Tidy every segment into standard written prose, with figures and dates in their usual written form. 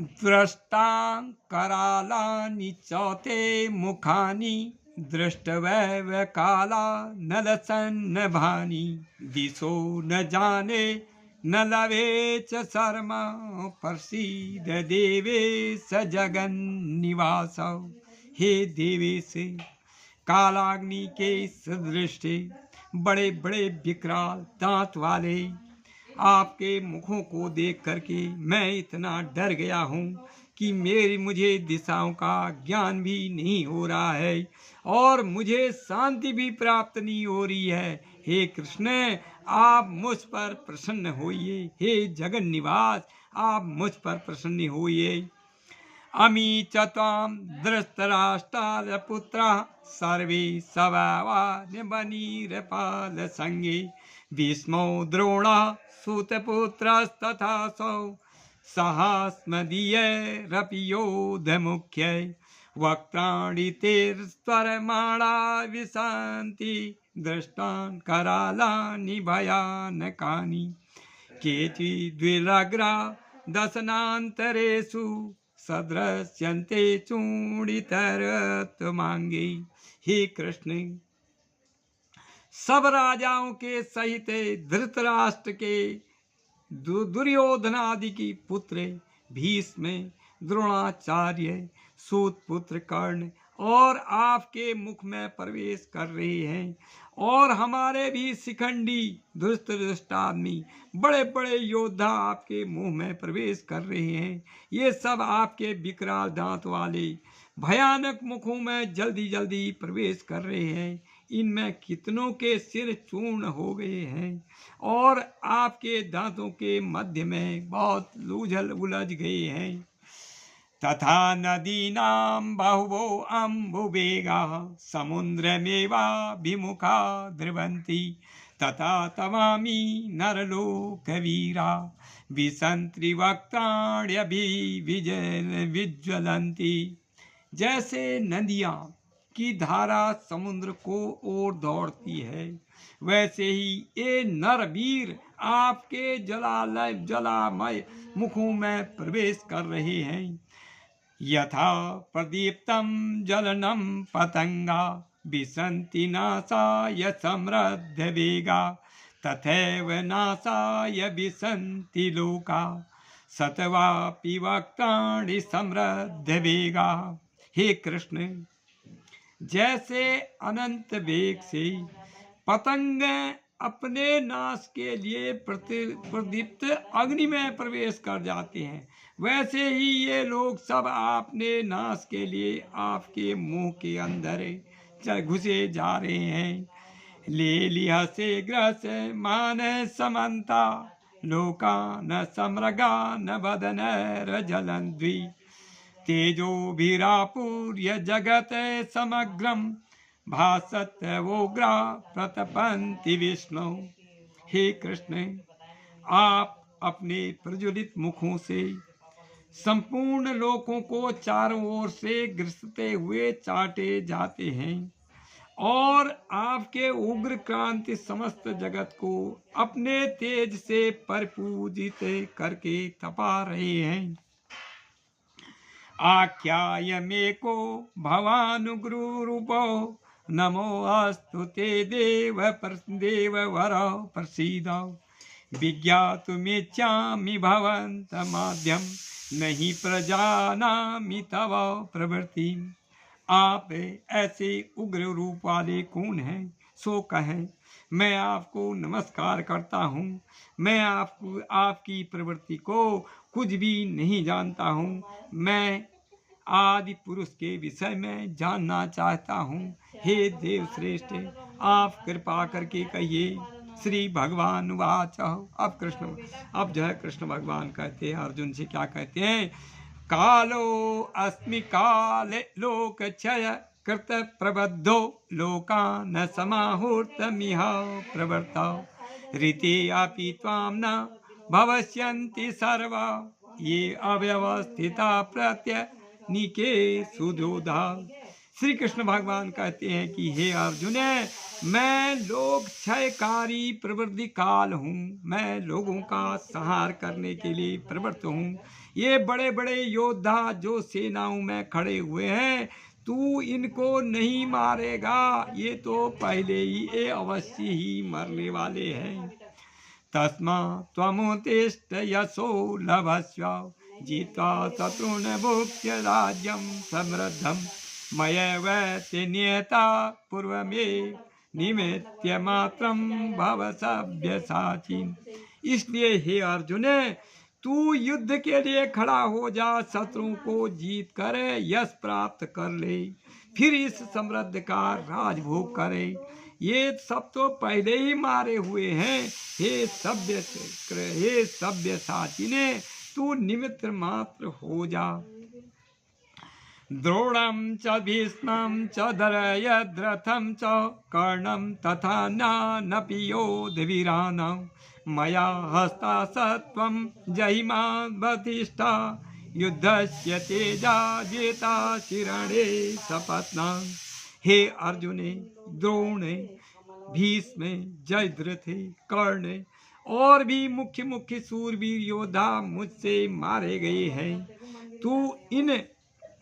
द्रष्टां करालानि चौते मुखानि दृष्टवैव काला नलसन्नभानि दिशो न जाने न लवे च शर्मा प्रसीद देवेश जगन्निवास। हे देवेश, कालाग्नि के सदृश बड़े बड़े विकराल दांत वाले आपके मुखों को देख करके मैं इतना डर गया हूँ कि मुझे दिशाओं का ज्ञान भी नहीं हो रहा है और मुझे शांति भी प्राप्त नहीं हो रही है। हे कृष्ण, आप मुझ पर प्रसन्न होइए। हे जगन निवास, आप मुझ पर प्रसन्न होइए। अमी च त्वां धृतराष्ट्रपुत्राः सर्वे सवैवान्यवनीरपाल संगे भीष्मो द्रोणः सूतपुत्रस्तथासौ सहास्मदीयैरपि योधमुख्यै वक्त्राणितेर्स्वरमाणा विशन्ति दृष्टान् करालानि भयानकानि केचिद्विरग्रा दशनान्तरेषु सदृश्यन्ते चूड़ितरत्मांगे। हे कृष्ण, सब राजाओं के सहित धृतराष्ट्र के दुर्योधन आदि की पुत्र भीष्म, द्रोणाचार्य, सूत पुत्र कर्ण और आपके मुख में प्रवेश कर रहे हैं और हमारे भी शिखंडी दुष्ट आदमी बड़े बड़े योद्धा आपके मुंह में प्रवेश कर रहे हैं। ये सब आपके विकराल दांत वाले भयानक मुखों में जल्दी जल्दी प्रवेश कर रहे हैं। इनमें कितनों के सिर चूर्ण हो गए हैं और आपके दांतों के मध्य में बहुत उलझ गए हैं। तथा नदीनां बहवो अम्बुवेगाः समुद्रमेवाभिमुखा द्रवन्ति तथा तवामि नरलोकवीरा विज्वलन्ति। जैसे नदियाँ की धारा समुद्र को ओर दौड़ती है, वैसे ही ये नरवीर आपके जलामय मुखों में प्रवेश कर रहे हैं। यथा प्रदीप्तं ज्वलनं पतंगा विशन्ति नाशाय समृद्ध वेगा तथैव नाशाय विशन्ति लोका सत्वापि वक्त्राणि समृद्ध वेगा। हे कृष्ण, जैसे अनंत वेग से पतंग अपने नाश के लिए प्रदीप्त अग्नि में प्रवेश कर जाते हैं, वैसे ही ये लोग सब आपने नाश के लिए आपके मुंह के अंदर घुसे जा रहे हैं। ले लिया से ग्रस मान समन्ता लोका न समृगा न बदन रजलन्द्वी तेजो भीरापूर्य जगत समग्रम भासत वोग्रा प्रतपन्ति विष्णु। हे कृष्ण, आप अपने प्रज्वलित मुखों से संपूर्ण लोकों को चारों ओर से ग्रसते हुए चाटे जाते हैं और आपके उग्र क्रांति समस्त जगत को अपने तेज से परिपूजित करके तपा रहे हैं। आख्यायमेको भवानुग्रूपो नमो अस्तु ते देववर प्रसीद विज्ञातुमिच्छामि भवन्तमाद्यं नहीं प्रजानामि तव प्रवृत्ति। आप ऐसे उग्र रूप वाले कौन हैं, सो कहें। मैं आपको नमस्कार करता हूँ। मैं आपकी प्रवृत्ति को कुछ भी नहीं जानता हूँ। मैं आदि पुरुष के विषय में जानना चाहता हूँ। हे देव श्रेष्ठ, आप कृपा करके कहिए। श्री भगवान वाच। अब जो है कृष्ण भगवान कहते हैं अर्जुन से, क्या कहते हैं? कालो अस्मि काले लोक क्षय कृत प्रबद्धो लोकान समाहूर्तमिह प्रवर्ता रीति अपि त्वां न भविष्यन्ति सर्वा ये अव्यवस्थिता प्रत्यनीके सुधोधा। श्री कृष्ण भगवान कहते हैं कि हे अर्जुन, मैं लोक क्षयकारी प्रवृत्ति काल हूँ, मैं लोगों का संहार करने के लिए प्रवृत्त हूँ। ये बड़े बड़े योद्धा जो सेनाओं में खड़े हुए हैं, तू इनको नहीं मारेगा, ये तो पहले ही ये अवश्य ही मरने वाले हैं। तस्मा त्वमुत्तिष्ठ यशो लभस्व जित्वा शत्रून् भुक्ष्य राज्यं समृद्धं मयैवेति नियता पूर्वमेव निमित्य मात्रं भव सव्यसाची। इसलिए हे अर्जुन, तू युद्ध के लिए खड़ा हो जा, शत्रुओं को जीत कर यश प्राप्त कर ले, फिर इस समृद्ध का राजभोग करे। ये सब तो पहले ही मारे हुए हैं। हे सभ्य साची ने, तू निमित्त मात्र हो जा। द्रोणं च भीष्मं च धरयद्रथं च कर्णं तथा नानपि योधवीराणां मया हस्तासत्वं जहिमा वतिष्ठा युद्धस्य तेजा जेता शिरणे सपत्नां। हे अर्जुने, द्रोणे, भीष्म, जयद्रथे, कर्ण और भी मुख्य मुख्य सूरवीर योद्धा मुझसे मारे गए हैं। तू इन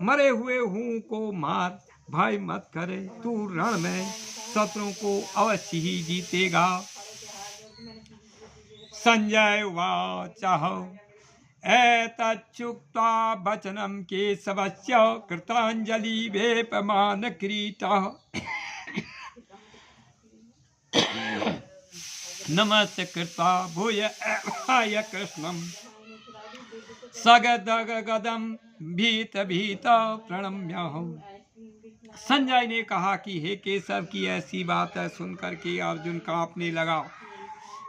मरे हुए हूँ को मार, भय मत करे, तू रण में शत्रुओं को अवश्य ही जीतेगा। संजय वाच एतच्युक्त्वा वचनं केशवस्य कृताञ्जलि वेपमान किरीटः नमस्कृत्वा भूय एवाय कृष्णं सगदगदं भीत प्रणम्यहु। संजय ने कहा कि हे केशव की ऐसी बात है सुनकर के अर्जुन कांपने लगा।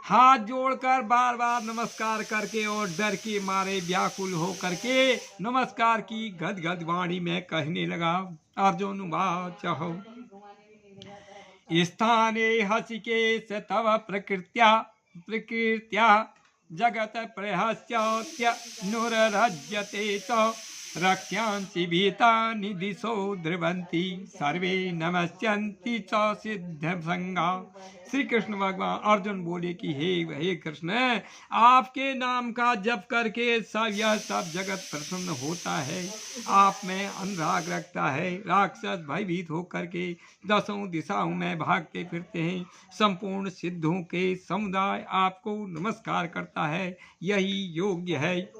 हाथ जोड़कर बार बार नमस्कार करके और डर के मारे व्याकुल हो करके नमस्कार की गदगद वाणी में कहने लगा। अर्जुन वाचः स्थाने हसिकेश तव प्रकृत्या जगत प्रहस्यत्य नुररज्यते च रक्ष्यांसि भीतानि दिशो ध्रुवन्ति सर्वे नमस्यन्ति च सिद्धसंगा। श्री कृष्ण भगवान अर्जुन बोले कि हे कृष्ण, आपके नाम का जप करके यह सब जगत प्रसन्न होता है। आप में अनुराग रखता है। राक्षस भयभीत होकर के दसों दिशाओं में भागते फिरते हैं। संपूर्ण सिद्धों के समुदाय आपको नमस्कार करता है, यही योग्य है।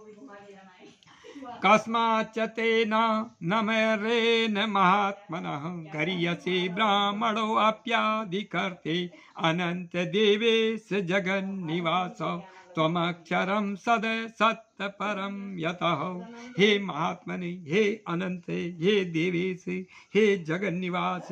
कस्माच्च तेन नमरेण महात्मनः गरीयसे ब्राह्मणो अप्याधिकर्ते अनंत देवेश जगन्निवास त्वमक्षरं सद सत्य परम यतः। हे महात्मने, हे अनंत, हे देवेश, हे जगन निवास,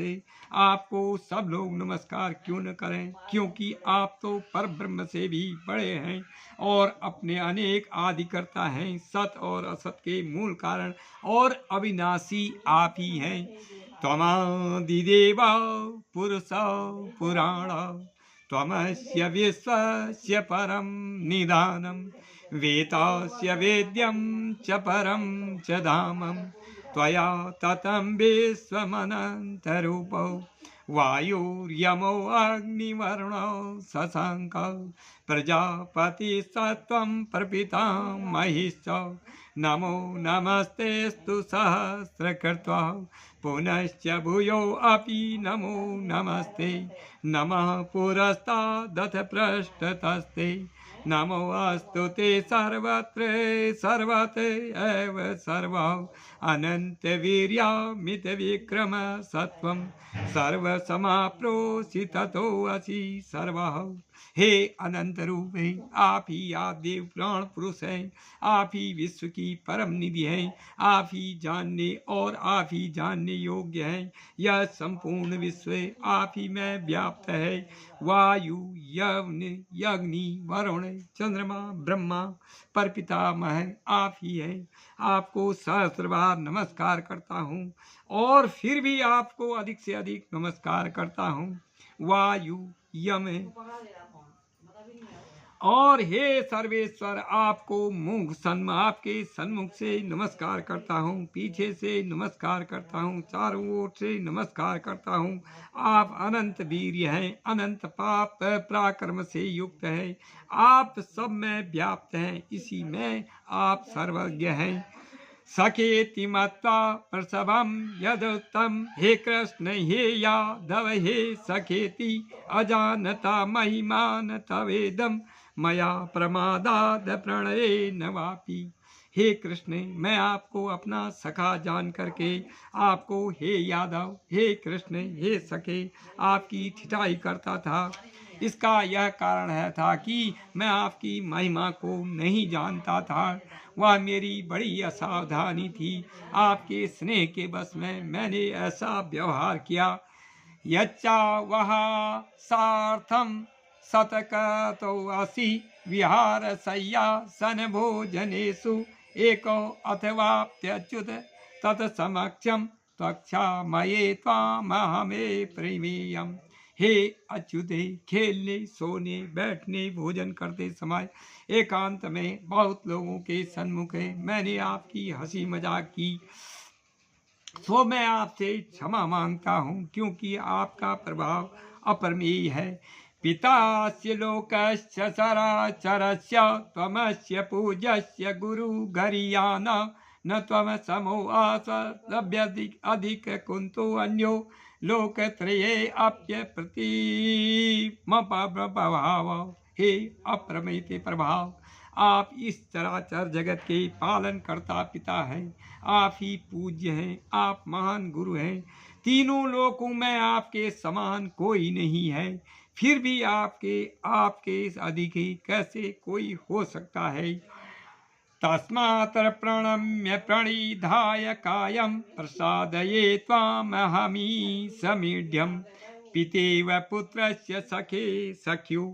आपको सब लोग नमस्कार क्यों न करें, क्योंकि आप तो परब्रह्म से भी बड़े हैं और अपने अनेक आदिकर्ता हैं। सत और असत के मूल कारण और अविनाशी आप ही हैं। त्वमादिदेवा पुरुष पुराण त्वमस्य विश्वस्य परम निधानम् वेदस्य वेद्यं च परं च धामं त्वया ततं विश्वमनन्तरूपो वायुर्यमो अग्निवरुणो शशाङ्को प्रजापतिस्त्वं प्रपितामहिश्च नमो नमस्तेस्तु सहस्रकृत्वा पुनश्च भूयो अपि नमो नमस्ते नमः पुरस्तादथ पृष्ठतस्ते नमो अस्तु ते सर्वत्र सर्वत एव सर्वं अनंत वीर्यामित विक्रम सत्वं सर्वसमाप्नोषि ततोऽसि सर्वः। हे अनंत रूप है, आप ही आदिदेव प्राण पुरुष हैं। आप ही विश्व की परम निधि हैं। आप ही जानने और आप ही जानने योग्य हैं। यह संपूर्ण विश्व आप ही में व्याप्त है। वायु, अग्नि, वरुण, चंद्रमा, ब्रह्मा, परपितामह आप ही हैं। आपको सहस्र बार नमस्कार करता हूँ और फिर भी आपको अधिक से अधिक नमस्कार करता हूँ। वायु, यम, और हे सर्वेश्वर, आपको आपके सन्मुख से नमस्कार करता हूँ, पीछे से नमस्कार करता हूँ, चारों ओर से नमस्कार करता हूँ। आप अनंत वीर्य हैं, अनंत पाप पराक्रम से युक्त है, आप सब में व्याप्त हैं, इसी में आप सर्वज्ञ हैं। सखेति मत्वा प्रसवम यदुत्तम, हे कृष्ण हे यादव हे सखेति, अजानता महिमान तवेदम, मया प्रमादाद प्रणये नवापि। हे कृष्ण, मैं आपको अपना सखा जान करके आपको हे यादव, हे कृष्ण, हे सखे आपकी ठिठाई करता था। इसका यह कारण है था कि मैं आपकी महिमा को नहीं जानता था, वह मेरी बड़ी असावधानी थी। आपके स्नेह के बस में मैंने ऐसा व्यवहार किया। यच्चा वह सार्थम शतकतो असि, विहार शय्या सन भोजनेषु, एको अथवाप्यच्युत तत्समक्षम, त्वक्षामये त्वामहमे प्रेमीयम्। हे अच्युत, खेलने सोने बैठने भोजन करते समय एकांत में बहुत लोगों के सन्मुख मैंने आपकी हंसी मजाक की, सो मैं आपसे क्षमा मांगता हूँ, क्योंकि आपका प्रभाव अपरिमेय है। पितास्य लोकस्य चराचरस्य, त्वमस्य पूज्यस्य गुरु गरियान, न त्वम समो अधिक कुंतो अन्यो, लोकत्रये अप्य प्रतिमप्रभाव। हे अप्रमेय प्रभाव, आप इस चराचर जगत के पालन करता पिता हैं, आप ही पूज्य हैं, आप महान गुरु हैं। तीनों लोकों में आपके समान कोई नहीं है, फिर भी आपके अधिक ही कैसे कोई हो सकता है। तस्मात् प्रणम्य प्रणिधाय कायं, प्रसादये त्वामहमी समीढ्यम्। पितेव पुत्रस्य सखे सख्यो,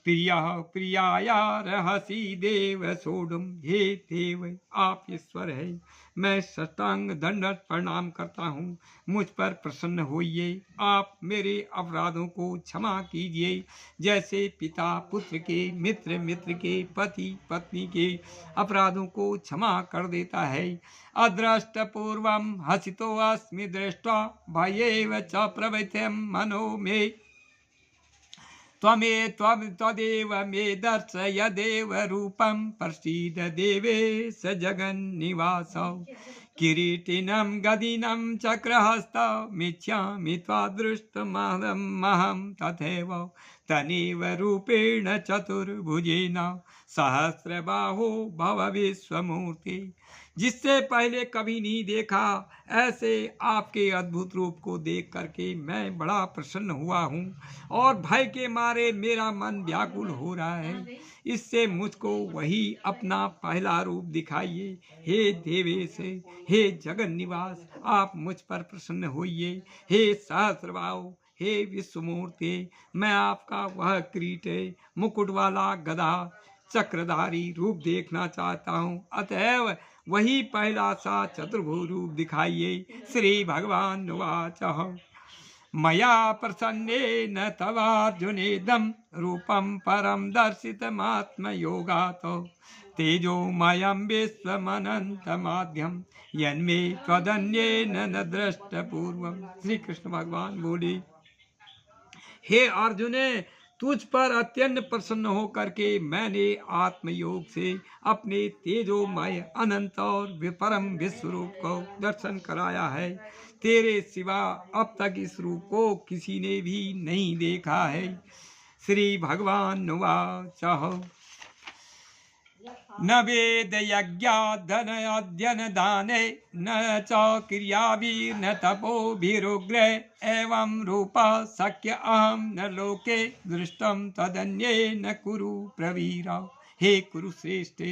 प्रियः प्रियाया रहसि देव सोढुम। हे देव, आप ईश्वर है, मैं साष्टांग दंडवत प्रणाम करता हूँ, मुझ पर प्रसन्न होइए, आप मेरे अपराधों को क्षमा कीजिए, जैसे पिता पुत्र के, मित्र मित्र के, पति पत्नी के अपराधों को क्षमा कर देता है। अदृष्ट पूर्वम हसितो अस्मि दृष्ट्वा, भयेव च प्रवृत्तिं मनो मे, त्वदेव मे दर्शय देव रूपं, प्रसीद देवेश जगन्निवास। किरीटिनं गदिनं चक्रहस्तमिच्छामि त्वादृष्टमहं तथैव, तनेव रूपेण चतुर्भुजेन सहस्रबाहो भव विश्वमूर्ति। जिससे पहले कभी नहीं देखा, ऐसे आपके अद्भुत रूप को देख करके मैं बड़ा प्रसन्न हुआ हूँ, और भय के मारे मेरा मन व्याकुल हो रहा है। इससे मुझको वही अपना पहला रूप दिखाइए। हे देवेश, हे जगन निवास, आप मुझ पर प्रसन्न होइए। हे सहस्रबाहु, हे विश्वमूर्ति, मैं आपका वह किरीट मुकुट वाला गदा चक्रधारी रूप देखना चाहता हूँ, अतएव वही पहला सा चतुर्भुज रूप दिखाइए। श्री भगवान उवाच, मया प्रसन्नेन तवार्जुनेदं, रूपं परं दर्शितमात्मयोगात्, तेजोमयं विश्वमनन्तमाद्यं, यन्मे त्वदन्येन न दृष्टपूर्वम्। श्री कृष्ण भगवान बोले, हे अर्जुन, तुझ पर अत्यंत प्रसन्न होकर के मैंने आत्मयोग से अपने तेजोमय अनंत और परम विश्व रूप को दर्शन कराया है। तेरे सिवा अब तक इस रूप को किसी ने भी नहीं देखा है। श्री भगवान उवाच, न वेद यज्ञादन दाने, न च क्रियाभिर्न तपोभिरुग्र, एवं रूपा शक्य अहम न लोके, दृष्टम तदन्येन कुरु प्रवीरा। हे कुरुश्रेष्ठ,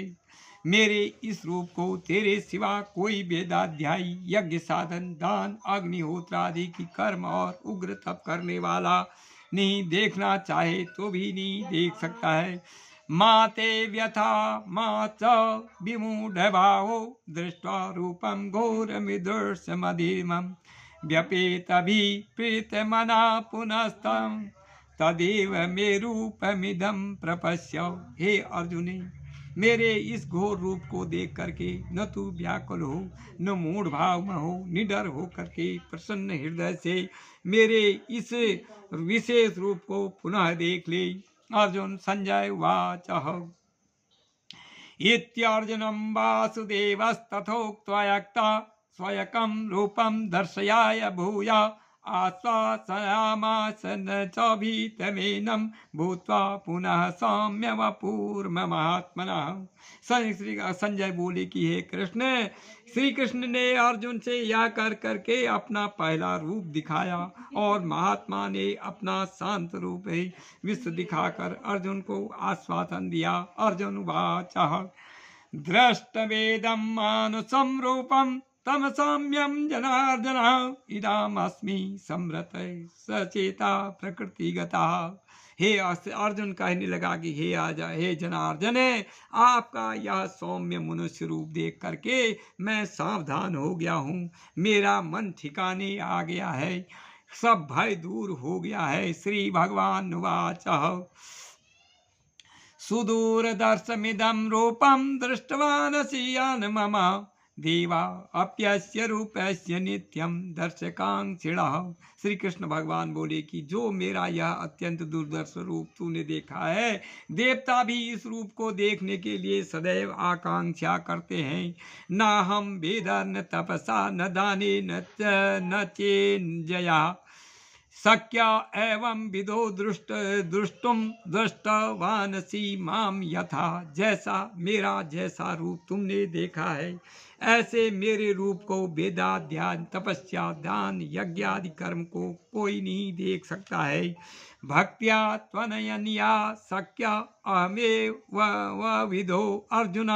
मेरे इस रूप को तेरे सिवा कोई वेदाध्यायी, यज्ञ साधन, दान, अग्निहोत्र आदि की कर्म और उग्र तप करने वाला नहीं देखना चाहे तो भी नहीं देख सकता है। माते व्यथा मा च विमूढ़भावो, दृष्ट्वा रूपं घोरमिदृशमधीमं, व्यपेतभिप्रीतमना पुनस्तं, तदेव मे रूपमिदं प्रपश्य। हे अर्जुने, मेरे इस घोर रूप को देख करके न तू व्याकुल हो, न मूढ़ भाव में हो, निडर हो करके प्रसन्न हृदय से मेरे इस विशेष रूप को पुनः देख ले। अर्जुन संजय उवाच इत्यर्जुनं वासुदेवस्तथोक्त्वा स्वयकं रूपं दर्शयाय भूया आश्वासयामास न च भीतमेनं भूत्वा पुनः सौम्य वपुर्महात्मनः। संजय बोले कि हे कृष्ण, श्री कृष्ण ने अर्जुन से यह कर करके अपना पहला रूप दिखाया और महात्मा ने अपना शांत रूप ही विश्व दिखाकर अर्जुन को आश्वासन दिया। अर्जुन उवाच दृष्टवेदं मानुषं रूपं तम सौम्यं जनार्दन इदमस्मि संवृत सचेता प्रकृतिगता। हे अर्जुन कहने लगा कि हे जनार्दन, आपका यह सौम्य मनुष्य रूप देख करके मैं सावधान हो गया हूँ। मेरा मन ठिकाने आ गया है, सब भय दूर हो गया है। श्री भगवान उवाच सुदूरदर्शमिदं रूपं दृष्टवानसि मम देवा अप्यस्य रूपस्य नित्यं दर्शकांक्षिणः। श्री कृष्ण भगवान बोले कि जो मेरा यह अत्यंत दुर्दर्श रूप तूने देखा है, देवता भी इस रूप को देखने के लिए सदैव आकांक्षा करते हैं। न हम वेदा न तपसा न दाने न चेन्जया शक्या एवं विदो दृष्टुम दृष्टवानसी माम यथा। जैसा रूप तुमने देखा है, ऐसे मेरे रूप को वेदा ध्यान तपस्या दान यज्ञ आदि कर्म को कोई नहीं देख सकता है। भक्त्या त्वनयनिया शक्या अहमेव विदो अर्जुन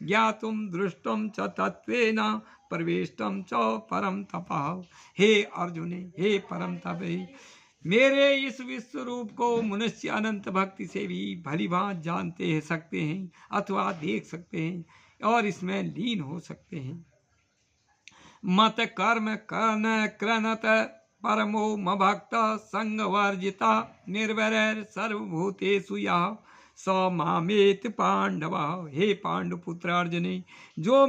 ज्ञातुम दृष्टुम च तत्वेन प्रवेष्टम च परम तपः। हे अर्जुने, हे परम तपे, मेरे इस विश्व रूप को मनुष्य अनंत भक्ति से भी भली भांति जानते सकते हैं अथवा देख सकते हैं और इसमें लीन हो सकते हैं। मत कर्म क्रनत परमो मभक्त संगवर्जिता निर्वैर सर्वभूतेषु यः स मामेति पांडव। हे पांडुपुत्र अर्जुने, जो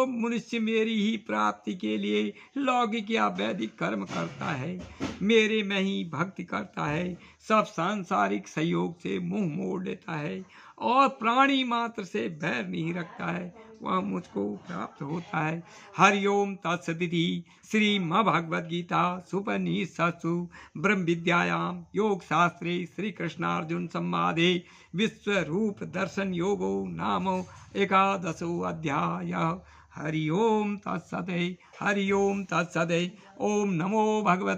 मनुष्य मेरी ही प्राप्ति के लिए लौकिक या वैदिक कर्म करता है, मेरे में ही भक्ति करता है, सब सांसारिक सहयोग से मुंह मोड़ लेता है और प्राणी मात्र से बैर नहीं रखता है, वह मुझको प्राप्त होता है। हरिओम तत्सदिति श्रीमद्भगवद्गीता सुपनिषत्सु ब्रह्म विद्यायां योग शास्त्रे श्री कृष्णार्जुन संवादे विश्व रूप दर्शन योगो नाम एकादशो अध्यायः। हरिओम तत्सदे, हरिओम तत्सदे। ओम नमो भगवते